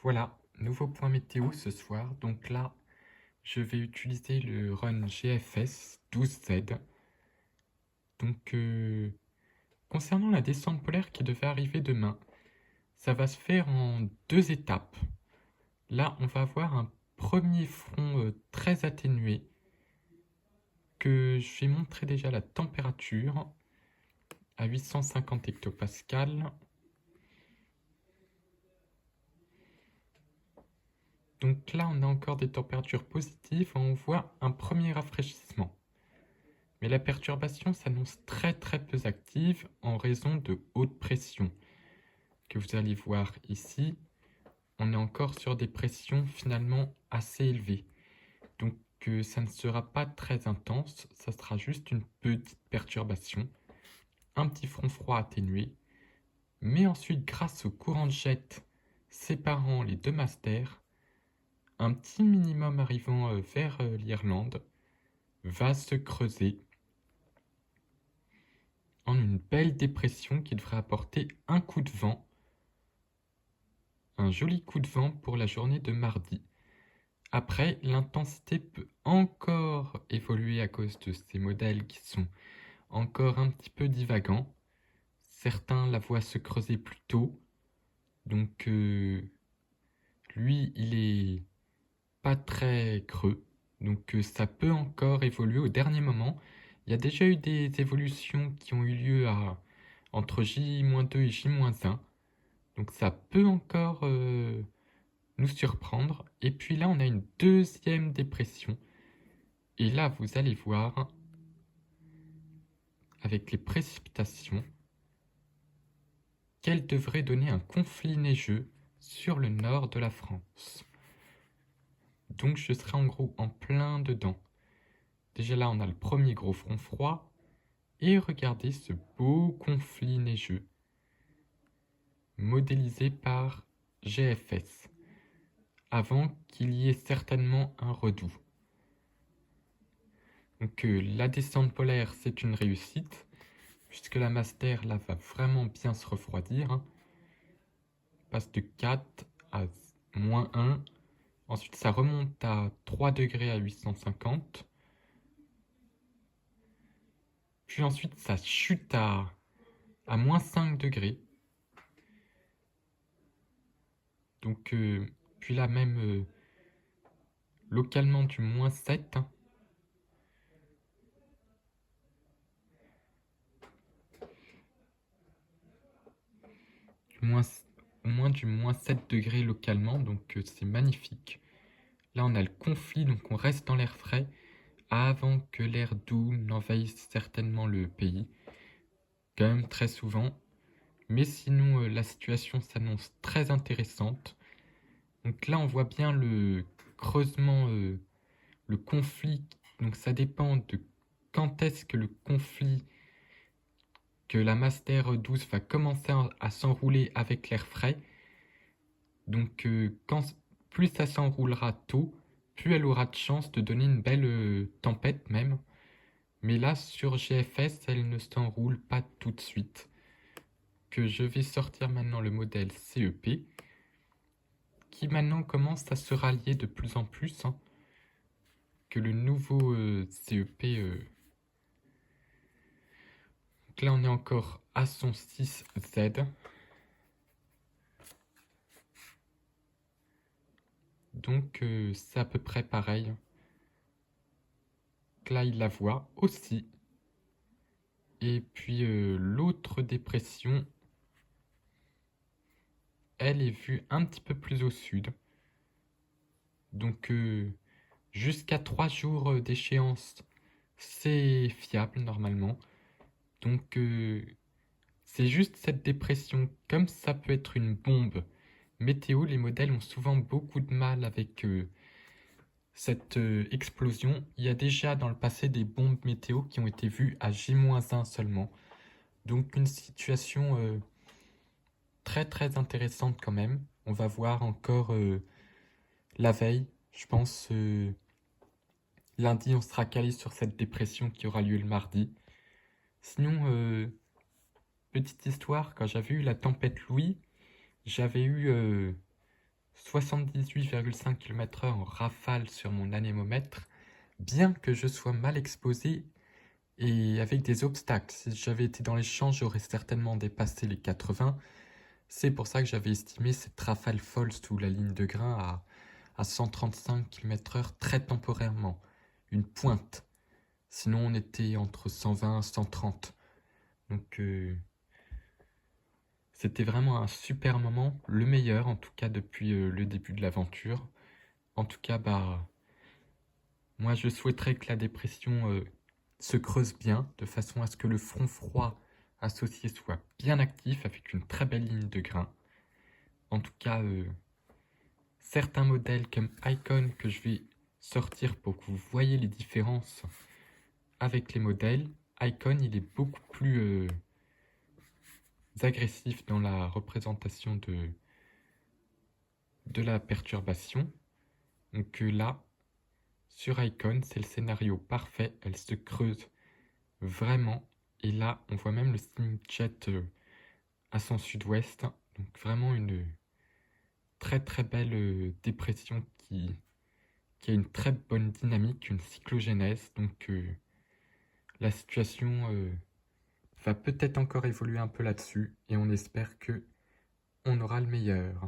Voilà, nouveau point météo ce soir. Donc là, je vais utiliser le run GFS 12Z. Donc, concernant la descente polaire qui devait arriver demain, ça va se faire en deux étapes. Là, on va avoir un premier front très atténué que je vais montrer déjà la température à 850 hectopascales. Donc là, on a encore des températures positives, on voit un premier rafraîchissement. Mais la perturbation s'annonce très peu active en raison de haute pression. Que vous allez voir ici, on est encore sur des pressions finalement assez élevées. Donc ça ne sera pas très intense, ça sera juste une petite perturbation, un petit front froid atténué. Mais ensuite, grâce au courant de jet séparant les deux masters, un petit minimum arrivant vers l'Irlande va se creuser en une belle dépression qui devrait apporter un coup de vent, un joli coup de vent pour la journée de mardi. Après, l'intensité peut encore évoluer à cause de ces modèles qui sont encore un petit peu divagants. Certains la voient se creuser plus tôt, donc lui, il est pas très creux, donc ça peut encore évoluer au dernier moment. Il y a déjà eu des évolutions qui ont eu lieu entre J-2 et J-1, donc ça peut encore nous surprendre. Et puis là, on a une deuxième dépression. Et là, vous allez voir, avec les précipitations, qu'elle devrait donner un conflit neigeux sur le nord de la France. Donc je serai en gros en plein dedans. Déjà là, on a le premier gros front froid. Et regardez ce beau conflit neigeux, modélisé par GFS, avant qu'il y ait certainement un redout. Donc la descente polaire, c'est une réussite, puisque la master là va vraiment bien se refroidir. Passe de 4 à -1. Ensuite, ça remonte à 3 degrés à 850. Puis ensuite, ça chute à -5 degrés. Donc, puis là même, localement du -7. Au moins du -7 degrés localement, donc c'est magnifique. Là, on a le conflit, donc on reste dans l'air frais avant que l'air doux n'envahisse certainement le pays, quand même très souvent. Mais sinon, la situation s'annonce très intéressante. Donc là, on voit bien le creusement, le conflit. Donc ça dépend de quand est-ce que le conflit, que la Master 12 va commencer à s'enrouler avec l'air frais. Donc plus ça s'enroulera tôt, plus elle aura de chance de donner une belle tempête même. Mais là, sur GFS, elle ne s'enroule pas tout de suite. Que je vais sortir maintenant le modèle CEP, qui maintenant commence à se rallier de plus en plus, que le nouveau CEP. Donc là, on est encore à son 6Z. Donc c'est à peu près pareil. Donc là, il la voit aussi. Et puis l'autre dépression, elle est vue un petit peu plus au sud. Donc jusqu'à 3 jours d'échéance, c'est fiable normalement. Donc c'est juste cette dépression. Comme ça peut être une bombe météo, les modèles ont souvent beaucoup de mal avec cette explosion. Il y a déjà dans le passé des bombes météo qui ont été vues à J-1 seulement. Donc une situation très intéressante quand même. On va voir encore la veille, je pense. Lundi, on sera calé sur cette dépression qui aura lieu le mardi. Sinon, petite histoire, quand j'avais eu la tempête Louis, j'avais eu 78,5 km/h en rafale sur mon anémomètre, bien que je sois mal exposé et avec des obstacles. Si j'avais été dans les champs, j'aurais certainement dépassé les 80. C'est pour ça que j'avais estimé cette rafale folle sous la ligne de grain à 135 km/h très temporairement. Une pointe. Sinon, on était entre 120 et 130. Donc, c'était vraiment un super moment, le meilleur en tout cas depuis le début de l'aventure. En tout cas, moi je souhaiterais que la dépression se creuse bien, de façon à ce que le front froid associé soit bien actif avec une très belle ligne de grain. En tout cas, certains modèles comme Icon que je vais sortir pour que vous voyez les différences avec les modèles. Icon, il est beaucoup plus agressif dans la représentation de la perturbation. Donc là, sur Icon, c'est le scénario parfait, elle se creuse vraiment. Et là, on voit même le steam jet à son sud-ouest. Donc vraiment une très très belle dépression qui a une très bonne dynamique, une cyclogénèse. Donc la situation va peut-être encore évoluer un peu là-dessus et on espère que on aura le meilleur.